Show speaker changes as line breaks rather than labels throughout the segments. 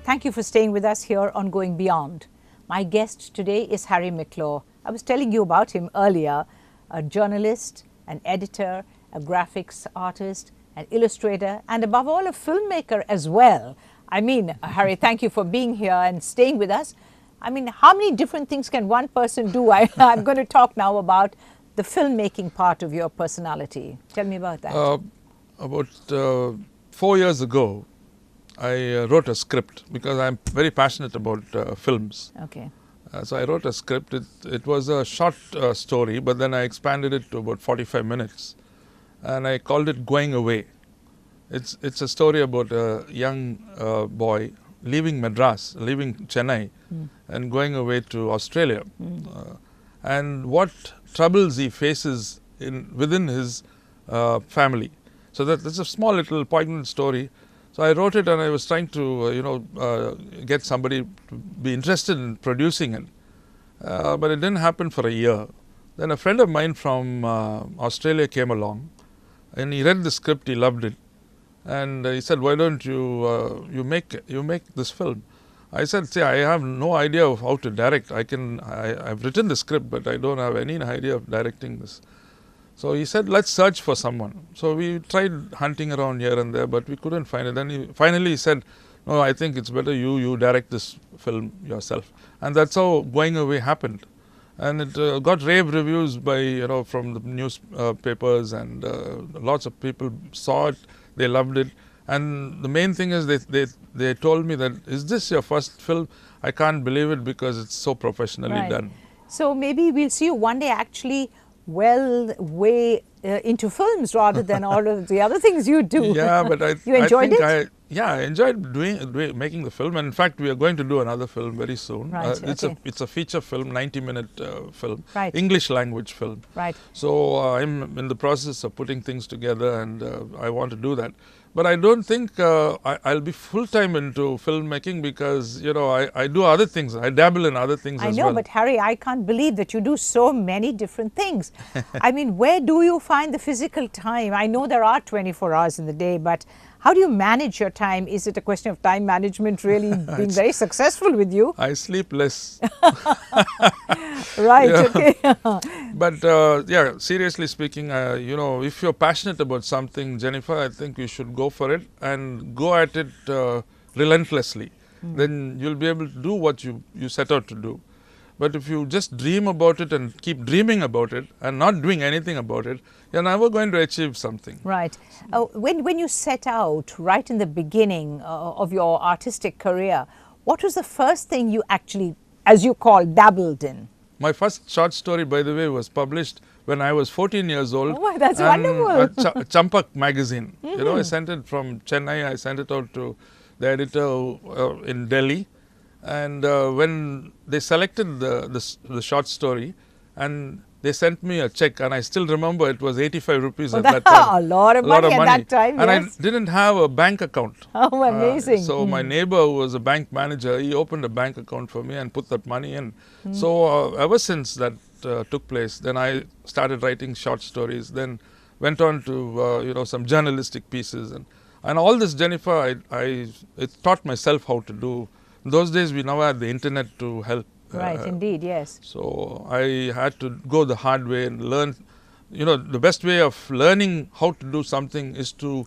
Thank you for staying with us here on Going Beyond. My guest today is Harry Maclure. I was telling you about him earlier, a journalist, an editor, a graphics artist, an illustrator, and above all, a filmmaker as well. I mean, Harry, thank you for being here and staying with us. I mean, how many different things can one person do? I'm going to talk now about the filmmaking part of your personality. Tell me about that.
About 4 years ago, I wrote a script because I'm very passionate about films.
Okay.
So I wrote a script. It was a short story, but then I expanded it to about 45 minutes. And I called it Going Away. It's a story about a young boy leaving Madras, leaving Chennai, and going away to Australia. And what troubles he faces within his family. So that's a small little poignant story. So I wrote it and I was trying to, get somebody to be interested in producing it. But it didn't happen for a year. Then a friend of mine from Australia came along and he read the script, he loved it. And he said, why don't you make this film? I said, see, I have no idea of how to direct. I've written the script, but I don't have any idea of directing this. So he said, let's search for someone. So we tried hunting around here and there, but we couldn't find it. Then he finally said, no, I think it's better you direct this film yourself. And that's how Going Away happened. And it got rave reviews from the newspapers, and lots of people saw it, they loved it. And the main thing is they told me that, is this your first film? I can't believe it because it's so professionally done.
So maybe we'll see you one day actually way into films rather than all of the other things you do.
Yeah, but
you enjoyed it?
I enjoyed making the film. And in fact, we are going to do another film very soon.
Right,
It's a feature film, 90-minute film,
right.
English language film.
Right.
So I'm in the process of putting things together, and I want to do that. But I don't think I'll be full-time into filmmaking because, I do other things. I dabble in other things as well.
I know, but Harry, I can't believe that you do so many different things. I mean, where do you find the physical time? I know there are 24 hours in the day, but how do you manage your time? Is it a question of time management really being very successful with you?
I sleep less.
Right, okay.
But seriously speaking, if you're passionate about something, Jenifer, I think you should go for it and go at it relentlessly. Then you'll be able to do what you set out to do. But if you just dream about it and keep dreaming about it and not doing anything about it, you're never going to achieve something.
Right. When you set out right in the beginning of your artistic career, what was the first thing you actually, as you call, dabbled in?
My first short story, by the way, was published when I was 14 years old.
Oh, that's wonderful.
Champak magazine. I sent it from Chennai. I sent it out to the editor in Delhi. And when they selected the short story, and they sent me a check, and I still remember it was 85 rupees at that time.
A lot of money at that time,
and
yes.
I didn't have a bank account.
Oh, amazing.
So my neighbor, who was a bank manager, he opened a bank account for me and put that money in. So ever since that took place, then I started writing short stories, then went on to some journalistic pieces. And all this, Jenifer, I taught myself how to do. In those days, we never had the internet to help.
Right, indeed, yes.
So I had to go the hard way and learn. The best way of learning how to do something is to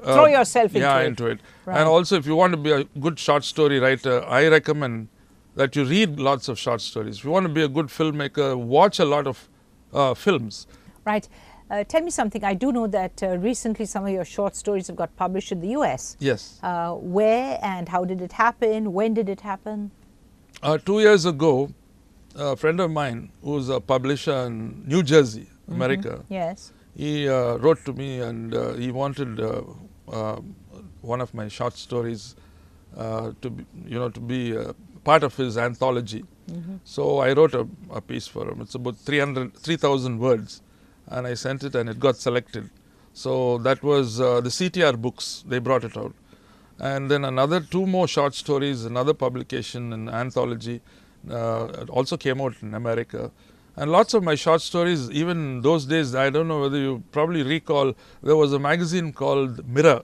throw yourself into
it.
Right.
And also, if you want to be a good short story writer, I recommend that you read lots of short stories. If you want to be a good filmmaker, watch a lot of films.
Right. Tell me something. I do know that recently some of your short stories have got published in the US.
Yes.
Where and how did it happen? When did it happen?
2 years ago, a friend of mine who's a publisher in New Jersey, America,
Yes.
he wrote to me and he wanted one of my short stories to be part of his anthology. So I wrote a piece for him. It's about 3,000 words. And I sent it and it got selected. So that was the CTR books, they brought it out. And then another 2 more short stories, another publication, an anthology, also came out in America. And lots of my short stories, even those days, I don't know whether you probably recall, there was a magazine called Mirror.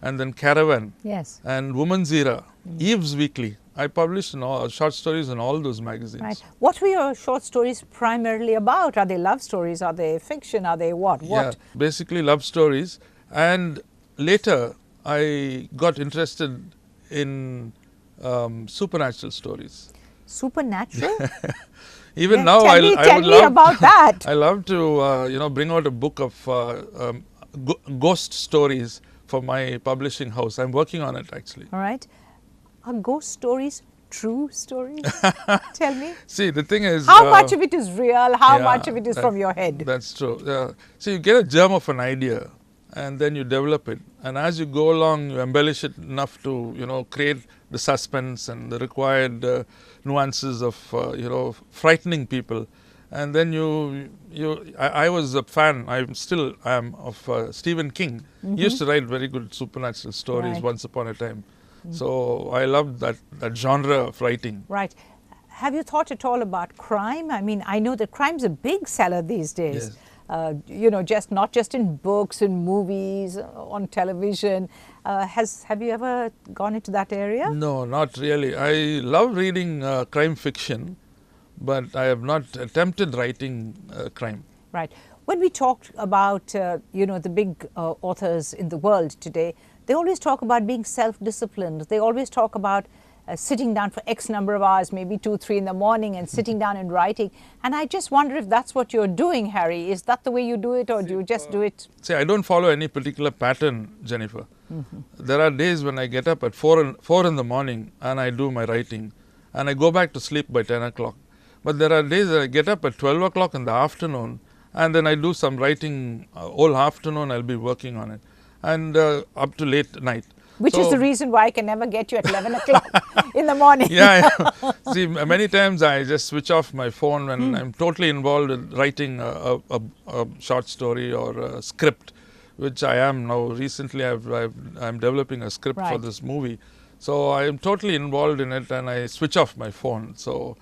and then Caravan,
Yes.
and Woman's Era, Eve's Weekly. I published short stories in all those magazines.
Right. What were your short stories primarily about? Are they love stories? Are they fiction? Are they what?
Yeah, basically love stories. And later, I got interested in supernatural stories.
Supernatural?
Even now,
tell
I would
me
love
about that.
I love to bring out a book of ghost stories for my publishing house. I'm working on it actually.
All right. Are ghost stories true stories? Tell me.
See, the thing is,
How much of it is real? How
yeah,
much of it is from your head?
That's true. So you get a germ of an idea, and then you develop it, and as you go along, you embellish it enough to create the suspense and the required nuances of frightening people. And then I was a fan. I still am of Stephen King. He used to write very good supernatural stories.
Right.
Once upon a time. So I loved that genre of writing.
Right. Have you thought at all about crime? I mean, I know that crime's a big seller these days.
Yes.
Not just in books, in movies, on television. Have you ever gone into that area?
No, not really. I love reading crime fiction, but I have not attempted writing crime.
Right. When we talked about, the big authors in the world today, they always talk about being self-disciplined. They always talk about sitting down for X number of hours, maybe 2, 3 in the morning, and sitting down and writing. And I just wonder if that's what you're doing, Harry. Is that the way you do it, or do you just do it?
See, I don't follow any particular pattern, Jenifer. There are days when I get up at 4 in the morning and I do my writing, and I go back to sleep by 10 o'clock. But there are days that I get up at 12 o'clock in the afternoon, and then I do some writing all afternoon. I'll be working on it, and up to late night.
Which is the reason why I can never get you at 11 o'clock in the morning.
Yeah. See, many times I just switch off my phone when I'm totally involved in writing a short story or a script, which I am now. Recently, I'm developing a script for this movie. So I am totally involved in it, and I switch off my phone. So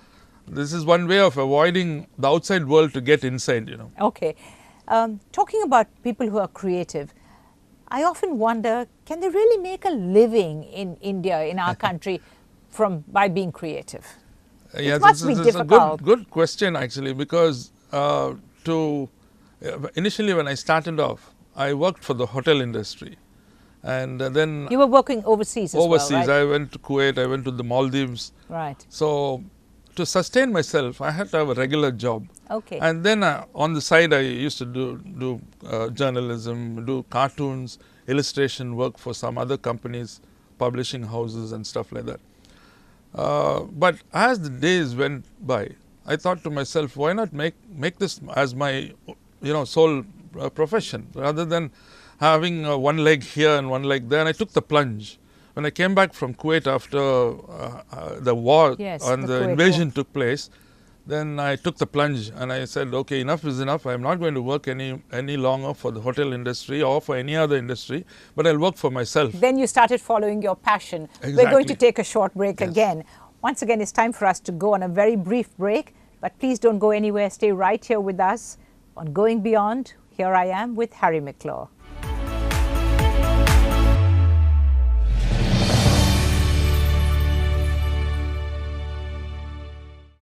this is one way of avoiding the outside world to get inside,
Okay. Talking about people who are creative, I often wonder, can they really make a living in India, in our country, by being creative?
Yeah,
it must be difficult.
A good question, actually, because initially when I started off, I worked for the hotel industry. And then
you were working overseas as well, right?
I went to Kuwait, I went to the Maldives.
Right.
So to sustain myself, I had to have a regular job.
Okay.
And then on the side, I used to do journalism, do cartoons, illustration work for some other companies, publishing houses and stuff like that. But as the days went by, I thought to myself, why not make this as my sole profession, rather than having one leg here and one leg there. And I took the plunge. When I came back from Kuwait after the war and the invasion took place, then I took the plunge and I said, okay, enough is enough. I'm not going to work any longer for the hotel industry or for any other industry, but I'll work for myself.
Then you started following your passion.
Exactly.
We're going to take a short break again. Once again, it's time for us to go on a very brief break, but please don't go anywhere. Stay right here with us on Going Beyond. Here I am with Harry Maclure.